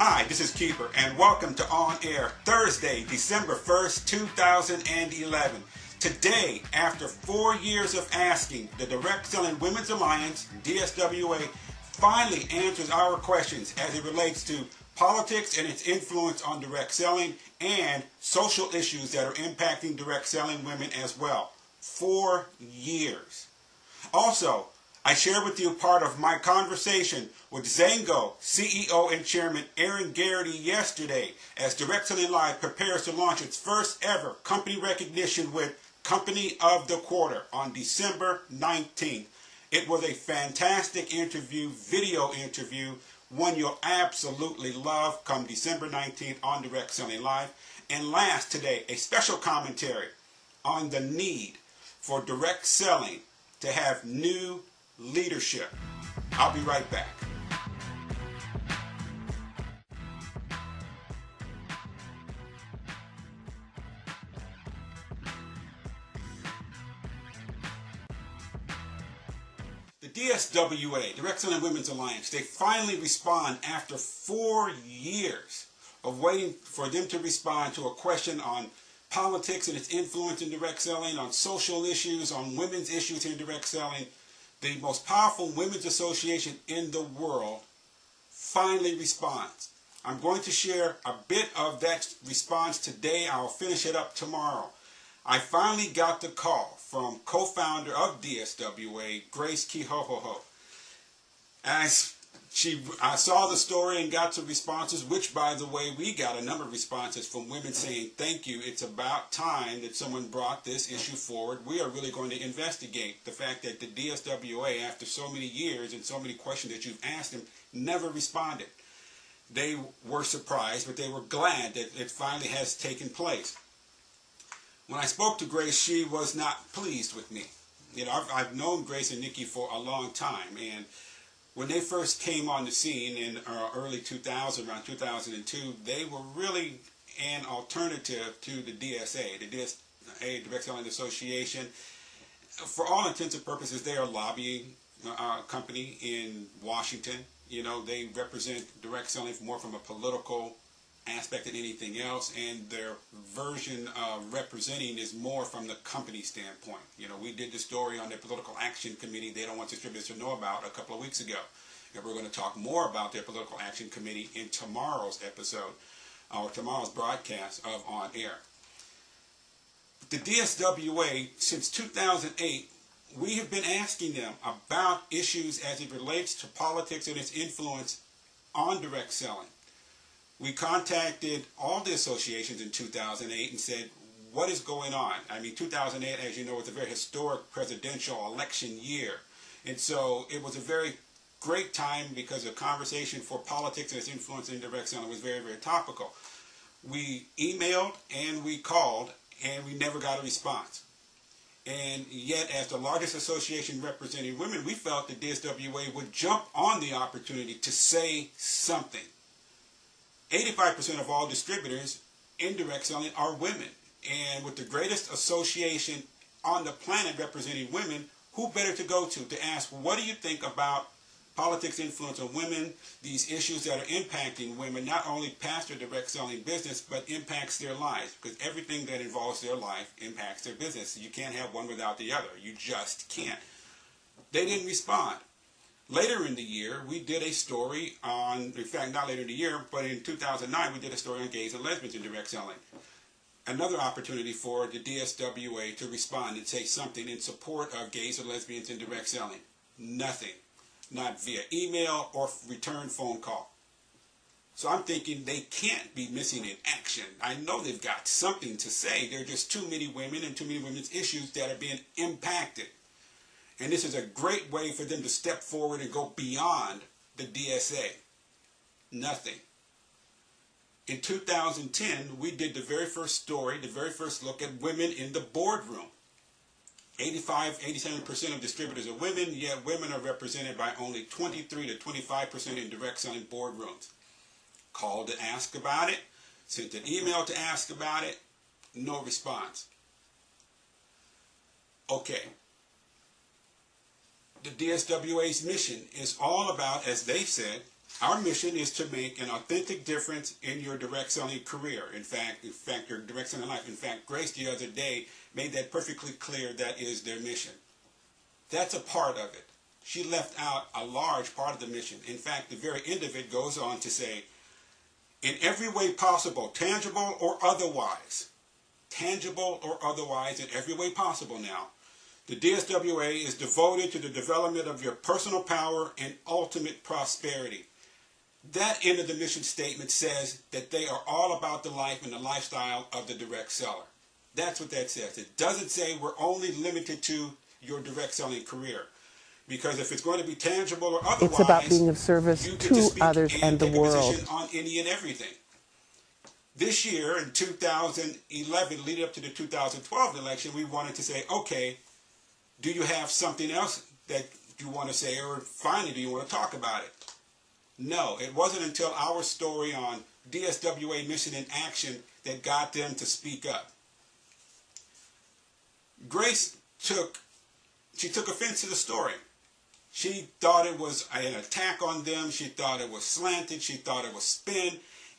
Hi, this is Keeper, and welcome to On Air, Thursday, December 1st, 2011. Today, after 4 years of asking, the Direct Selling Women's Alliance, DSWA, finally answers our questions as it relates to politics and its influence on direct selling and social issues that are impacting direct selling women as well. 4 years. Also, I share with you part of my conversation with Zango CEO and Chairman Aaron Garrity yesterday as Direct Selling Live prepares to launch its first ever company recognition with Company of the Quarter on December 19th. It was a fantastic interview, video interview, one you'll absolutely love come December 19th on Direct Selling Live. And last today, a special commentary on the need for direct selling to have new leadership. I'll be right back. The DSWA, Direct Selling Women's Alliance, they finally respond after 4 years of waiting for them to respond to a question on politics and its influence in direct selling, on social issues, on women's issues in direct selling. The most powerful women's association in the world finally responds. I'm going to share a bit of that response today. I'll finish it up tomorrow. I finally got the call from co-founder of DSWA, Grace Kihohoho. I saw the story and got some responses, which, by the way, we got a number of responses from women saying, thank you, it's about time that someone brought this issue forward. We are really going to investigate the fact that the DSWA, after so many years and so many questions that you've asked them, never responded. They were surprised, but they were glad that it finally has taken place. When I spoke to Grace, she was not pleased with me. You know, I've known Grace and Nikki for a long time, and when they first came on the scene in early 2000, around 2002, they were really an alternative to the DSA, the DSA, Direct Selling Association. For all intents and purposes, they are a lobbying company in Washington. You know, they represent direct selling more from a political aspect than anything else, and their version of representing is more from the company standpoint. You know, we did the story on their political action committee they don't want distributors to know about a couple of weeks ago, and we're going to talk more about their political action committee in tomorrow's episode or tomorrow's broadcast of On Air. The DSWA, since 2008, we have been asking them about issues as it relates to politics and its influence on direct selling. We contacted all the associations in 2008 and said, what is going on? I mean, 2008, as you know, was a very historic presidential election year. And so it was a very great time because the conversation for politics and its influence in direct selling was very, very topical. We emailed and we called and we never got a response. And yet, as the largest association representing women, we felt the DSWA would jump on the opportunity to say something. 85% of all distributors in direct selling are women. And with the greatest association on the planet representing women, who better to go to ask, what do you think about politics influence on women, these issues that are impacting women, not only past their direct selling business, but impacts their lives, because everything that involves their life impacts their business. You can't have one without the other. You just can't. They didn't respond. Later in the year, we did a story on, in fact, not later in the year, but in 2009, we did a story on gays and lesbians in direct selling. Another opportunity for the DSWA to respond and say something in support of gays and lesbians in direct selling. Nothing. Not via email or return phone call. So I'm thinking they can't be missing in action. I know they've got something to say. There are just too many women and too many women's issues that are being impacted. And this is a great way for them to step forward and go beyond the DSA. Nothing. In 2010, we did the very first story, the very first look at women in the boardroom. 87% of distributors are women, yet women are represented by only 23 to 25% in direct selling boardrooms. Called to ask about it, sent an email to ask about it, no response. Okay. The DSWA's mission is all about, as they said, Our mission is to make an authentic difference in your direct selling career. In fact, your direct selling life. In fact, Grace the other day made that perfectly clear. That is their mission. That's a part of it. She left out a large part of the mission. In fact, the very end of it goes on to say, in every way possible, tangible or otherwise, in every way possible now, the DSWA is devoted to the development of your personal power and ultimate prosperity. That end of the mission statement says that they are all about the life and the lifestyle of the direct seller. That's what that says. It doesn't say we're only limited to your direct selling career. Because if it's going to be tangible or otherwise, it's about being of service to others and the world. On any and everything. This year, in 2011, leading up to the 2012 election, we wanted to say, okay, do you have something else that you want to say, or finally, do you want to talk about it? No, it wasn't until our story on DSWA Mission in Action that got them to speak up. Grace took offense to the story. She thought it was an attack on them. She thought it was slanted. She thought it was spin.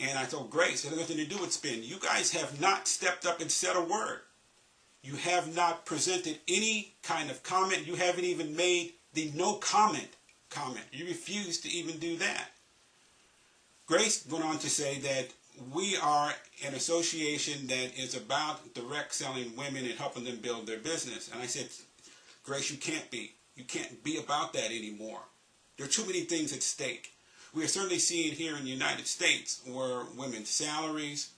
And I told Grace, it has nothing to do with spin. You guys have not stepped up and said a word. You have not presented any kind of comment. You haven't even made the no comment. You refused to even do that. Grace went on to say that we are an association that is about direct selling women and helping them build their business. And I said, Grace, you can't be. You can't be about that anymore. There are too many things at stake. We are certainly seeing here in the United States where women's salaries,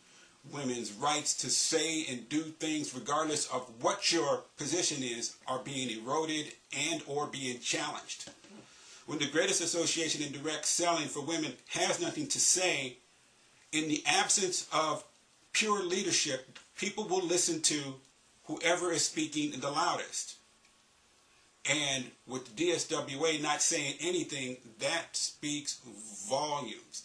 women's rights to say and do things regardless of what your position is are being eroded and or being challenged. When the greatest association in direct selling for women has nothing to say, in the absence of pure leadership, people will listen to whoever is speaking the loudest. And with the DSWA not saying anything, that speaks volumes.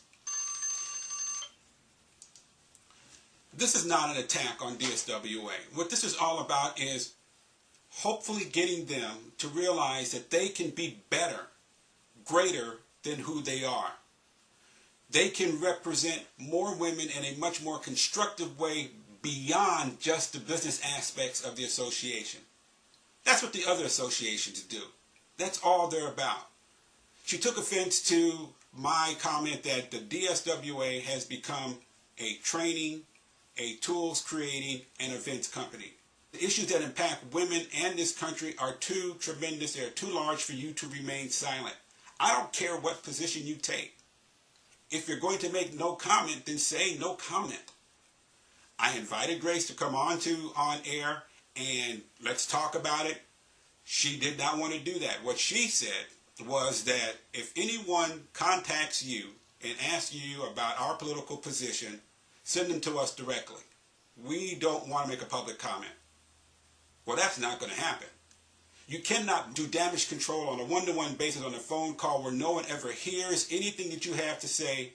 This is not an attack on DSWA. What this is all about is hopefully getting them to realize that they can be better, greater than who they are. They can represent more women in a much more constructive way beyond just the business aspects of the association. That's what the other associations do. That's all they're about. She took offense to my comment that the DSWA has become a training, a tools creating, and events company. The issues that impact women and this country are too tremendous, they are too large for you to remain silent. I don't care what position you take. If you're going to make no comment, then say no comment. I invited Grace to come on to OnAIR and let's talk about it. She did not want to do that. What she said was that if anyone contacts you and asks you about our political position, send them to us directly. We don't want to make a public comment. Well, that's not going to happen. You cannot do damage control on a one-to-one basis on a phone call where no one ever hears. Anything that you have to say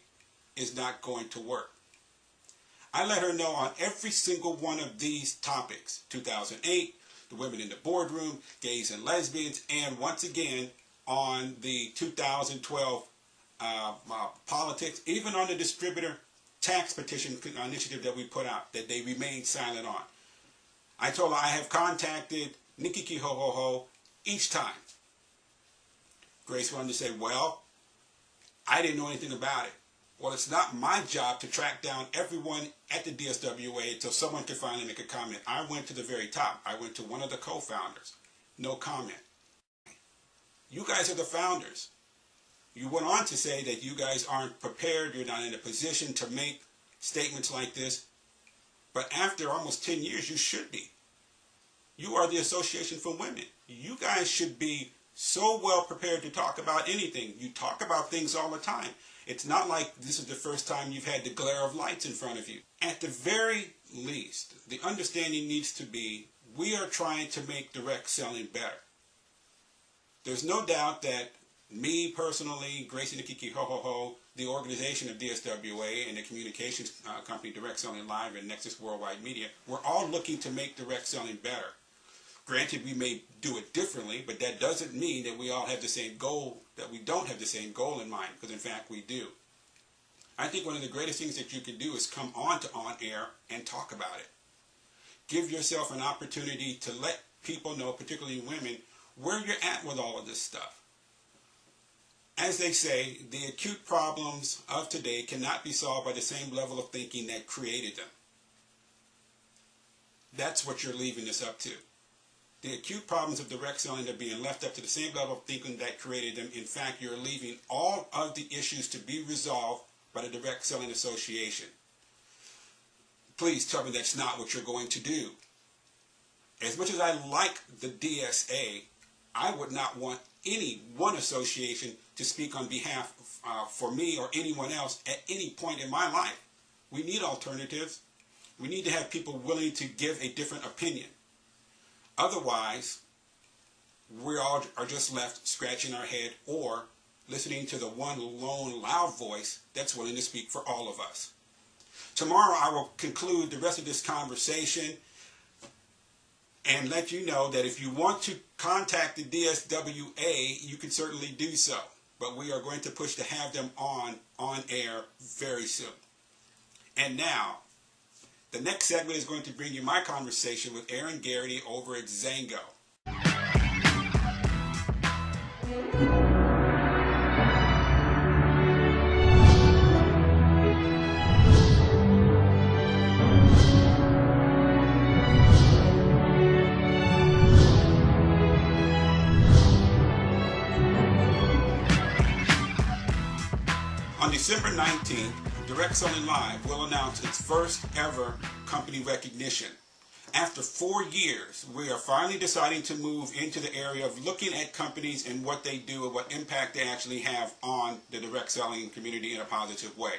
is not going to work. I let her know on every single one of these topics, 2008, the women in the boardroom, gays and lesbians, and once again on the 2012 politics, even on the distributor tax petition initiative that we put out, that they remained silent on. I told her I have contacted Nikki Kihohoho each time. Grace wanted to say, well, I didn't know anything about it. Well, it's not my job to track down everyone at the DSWA until someone can finally make a comment. I went to the very top. I went to one of the co-founders. No comment. You guys are the founders. You went on to say that you guys aren't prepared, you're not in a position to make statements like this. But after almost 10 years, you should be. You are the Association for Women. You guys should be so well prepared to talk about anything. You talk about things all the time. It's not like this is the first time you've had the glare of lights in front of you. At the very least, the understanding needs to be we are trying to make direct selling better. There's no doubt that me personally, Gracie Nikiki Ho Ho Ho, the organization of DSWA and the communications company Direct Selling Live and Nexus Worldwide Media, we're all looking to make direct selling better. Granted, we may do it differently, but that doesn't mean that we all have the same goal, that we don't have the same goal in mind, because in fact we do. I think one of the greatest things that you can do is come on to OnAIR and talk about it. Give yourself an opportunity to let people know, particularly women, where you're at with all of this stuff. As they say, the acute problems of today cannot be solved by the same level of thinking that created them. That's what you're leaving this up to. The acute problems of direct selling are being left up to the same level of thinking that created them. In fact, you're leaving all of the issues to be resolved by the Direct Selling Association. Please tell me that's not what you're going to do. As much as I like the DSA, I would not want any one association to speak on behalf for me or anyone else at any point in my life. We need alternatives. We need to have people willing to give a different opinion. Otherwise, we all are just left scratching our head or listening to the one lone loud voice that's willing to speak for all of us. Tomorrow I will conclude the rest of this conversation and let you know that if you want to contact the DSWA, you can certainly do so. But we are going to push to have them on air very soon. And now, the next segment is going to bring you my conversation with Aaron Garrity over at Zango. On December 19th, Direct Selling Live will announce its first ever company recognition. After 4 years, we are finally deciding to move into the area of looking at companies and what they do and what impact they actually have on the direct selling community in a positive way.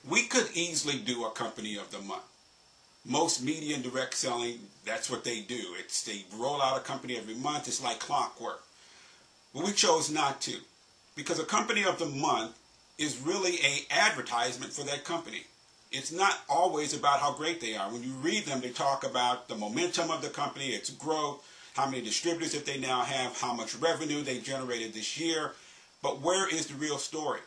We could easily do a company of the month. Most media and direct selling, that's what they do. They roll out a company every month. It's like clockwork. But we chose not to, because a company of the month is really an advertisement for that company. It's not always about how great they are. When you read them, they talk about the momentum of the company, its growth, how many distributors that they now have, how much revenue they generated this year. But where is the real story?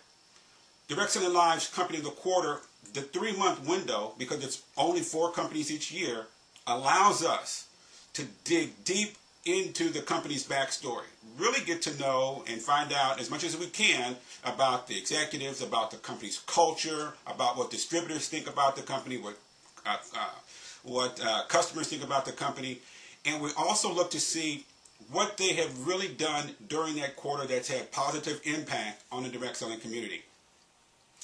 Direct Selling Live's Company of the Quarter, the 3-month window, because it's only 4 companies each year, allows us to dig deep into the company's backstory. Really get to know and find out as much as we can about the executives, about the company's culture, about what distributors think about the company, what customers think about the company. And we also look to see what they have really done during that quarter that's had positive impact on the direct selling community.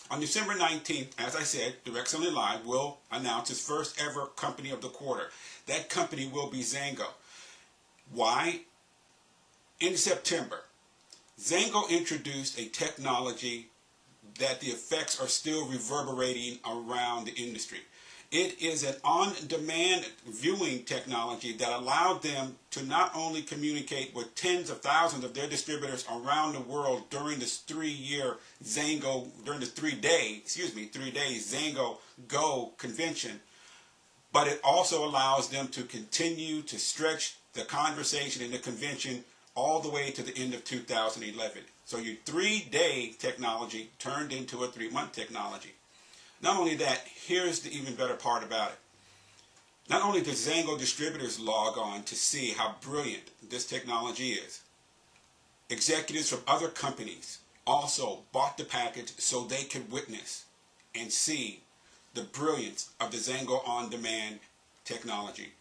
On December 19th, as I said, Direct Selling Live will announce its first ever company of the quarter. That company will be Zango. Why? In September, Zango introduced a technology that the effects are still reverberating around the industry. It is an on-demand viewing technology that allowed them to not only communicate with tens of thousands of their distributors around the world during this 3-year Zango, during the 3 days Zango Go convention, but it also allows them to continue to stretch the conversation in the convention all the way to the end of 2011. So your 3-day technology turned into a 3-month technology. Not only that, here's the even better part about it. Not only does Zango distributors log on to see how brilliant this technology is, executives from other companies also bought the package so they could witness and see the brilliance of the Zango on-demand technology.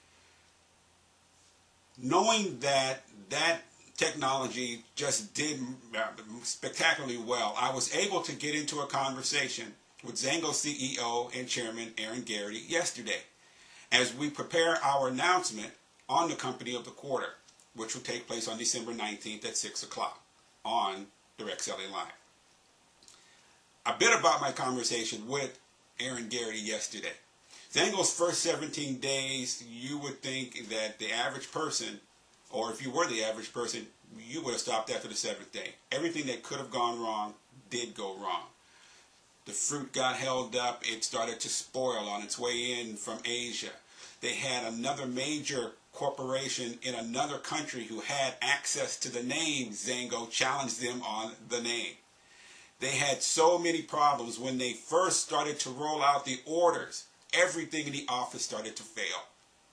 Knowing that that technology just did spectacularly well, I was able to get into a conversation with Zango CEO and Chairman Aaron Garrity yesterday as we prepare our announcement on the Company of the Quarter, which will take place on December 19th at 6 o'clock on Direct Selling Live. A bit about my conversation with Aaron Garrity yesterday. Zango's first 17 days, you would think that the average person, or if you were the average person, you would have stopped after the 7th day. Everything that could have gone wrong did go wrong. The fruit got held up. It started to spoil on its way in from Asia. They had another major corporation in another country who had access to the name Zango challenged them on the name. They had so many problems when they first started to roll out the orders. Everything in the office started to fail.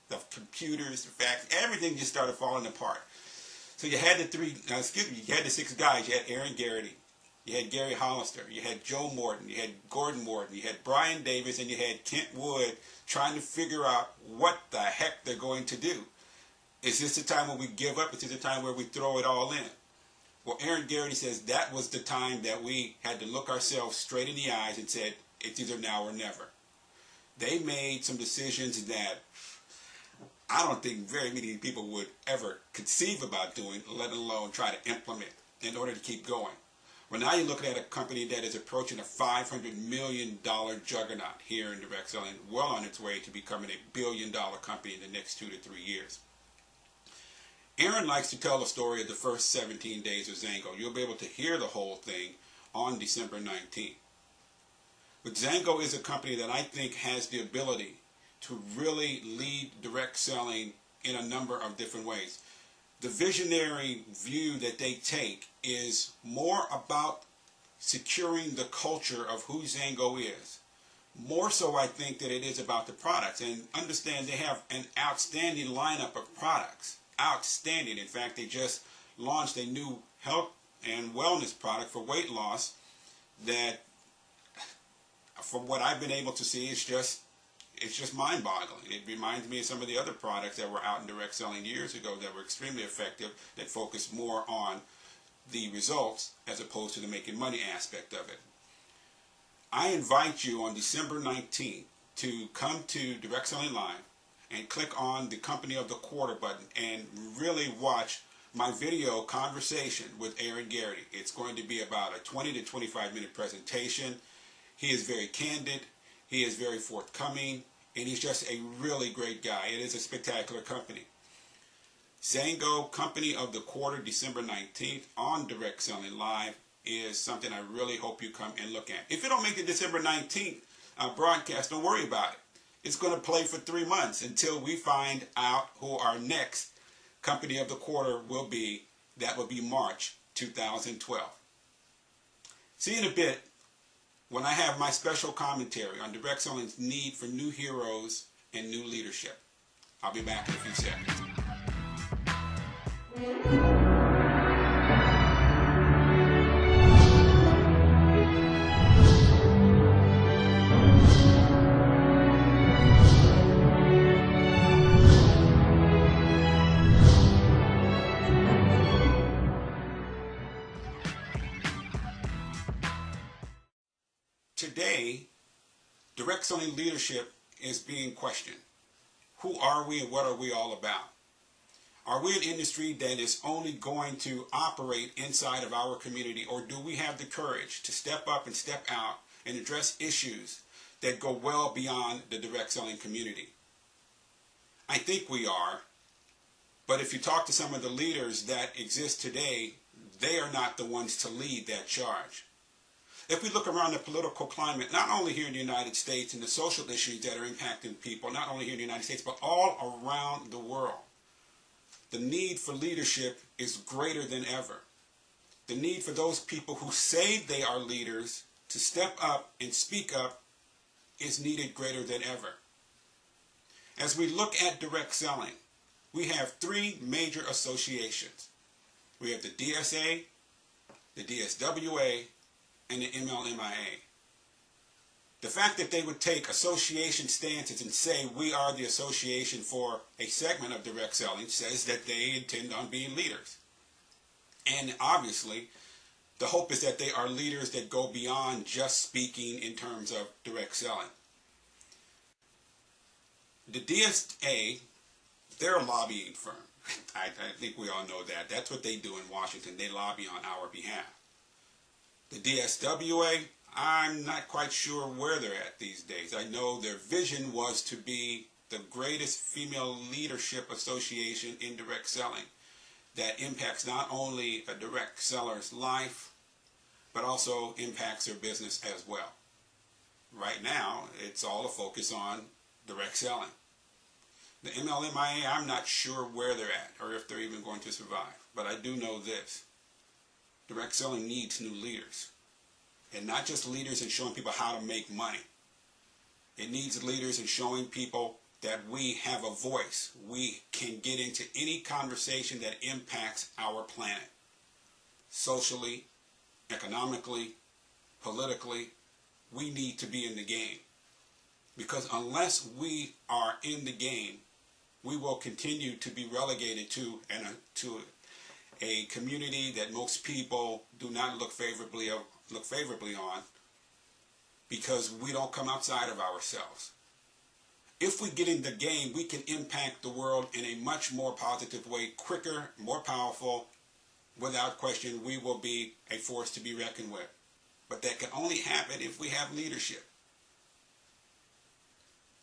The computers, the fax, everything just started falling apart. So you had you had the six guys. You had Aaron Garrity, you had Gary Hollister, you had Joe Morton, you had Gordon Morton, you had Brian Davis, and you had Kent Wood trying to figure out what the heck they're going to do. Is this the time when we give up? Is this the time where we throw it all in? Well, Aaron Garrity says that was the time that we had to look ourselves straight in the eyes and said, it's either now or never. They made some decisions that I don't think very many people would ever conceive about doing, let alone try to implement in order to keep going. Well, now you're looking at a company that is approaching a $500 million juggernaut here in direct selling, well on its way to becoming a billion-dollar company in the next 2 to 3 years. Aaron likes to tell the story of the first 17 days of Zango. You'll be able to hear the whole thing on December 19th. But Zango is a company that I think has the ability to really lead direct selling in a number of different ways. The visionary view that they take is more about securing the culture of who Zango is. More so, I think, that it is about the products. And understand they have an outstanding lineup of products. Outstanding. In fact, they just launched a new health and wellness product for weight loss that, from what I've been able to see, it's just mind-boggling. It reminds me of some of the other products that were out in direct selling years ago that were extremely effective, that focused more on the results as opposed to the making money aspect of it. I invite you on December 19th to come to Direct Selling Live and click on the Company of the Quarter button and really watch my video conversation with Aaron Garrity. It's going to be about a 20 to 25 minute presentation. He is very candid, he is very forthcoming, and he's just a really great guy. It is a spectacular company. Zango Company of the Quarter, December 19th on Direct Selling Live is something I really hope you come and look at. If you don't make the December 19th broadcast, don't worry about it. It's going to play for 3 months until we find out who our next Company of the Quarter will be. That will be March 2012. See you in a bit when I have my special commentary on direct selling's need for new heroes and new leadership. I'll be back in a few seconds. Today, direct selling leadership is being questioned. Who are we and what are we all about? Are we an industry that is only going to operate inside of our community, or do we have the courage to step up and step out and address issues that go well beyond the direct selling community? I think we are, but if you talk to some of the leaders that exist today, they are not the ones to lead that charge. If we look around the political climate, not only here in the United States and the social issues that are impacting people, not only here in the United States, but all around the world, the need for leadership is greater than ever. The need for those people who say they are leaders to step up and speak up is needed greater than ever. As we look at direct selling, we have 3 major associations. We have the DSA, the DSWA, and the MLMIA. The fact that they would take association stances and say we are the association for a segment of direct selling says that they intend on being leaders. And obviously, the hope is that they are leaders that go beyond just speaking in terms of direct selling. The DSA, they're a lobbying firm. I think we all know that. That's what they do in Washington. They lobby on our behalf. The DSWA, I'm not quite sure where they're at these days. I know their vision was to be the greatest female leadership association in direct selling that impacts not only a direct seller's life, but also impacts their business as well. Right now, it's all a focus on direct selling. The MLMIA, I'm not sure where they're at or if they're even going to survive. But I do know this. Direct selling needs new leaders. And not just leaders in showing people how to make money. It needs leaders in showing people that we have a voice. We can get into any conversation that impacts our planet. Socially, economically, politically, we need to be in the game. Because unless we are in the game, we will continue to be relegated to a community that most people do not look favorably on, because we don't come outside of ourselves. If we get in the game, we can impact the world in a much more positive way, quicker, more powerful. Without question, we will be a force to be reckoned with. But that can only happen if we have leadership.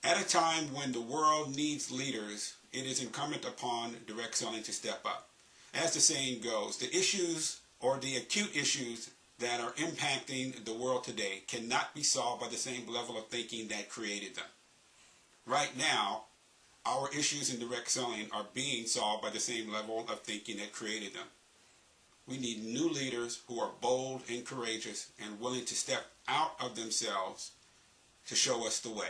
At a time when the world needs leaders, it is incumbent upon direct selling to step up. As the saying goes, the issues or the acute issues that are impacting the world today cannot be solved by the same level of thinking that created them. Right now, our issues in direct selling are being solved by the same level of thinking that created them. We need new leaders who are bold and courageous and willing to step out of themselves to show us the way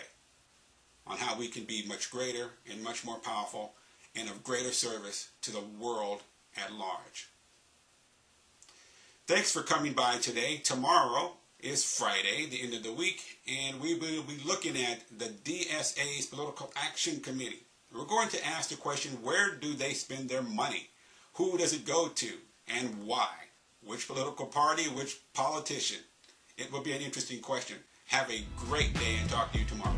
on how we can be much greater and much more powerful and of greater service to the world at large. Thanks for coming by today. Tomorrow is Friday, the end of the week, and we will be looking at the DSA's Political Action Committee. We're going to ask the question, where do they spend their money? Who does it go to, and why? Which political party, which politician? It will be an interesting question. Have a great day and talk to you tomorrow.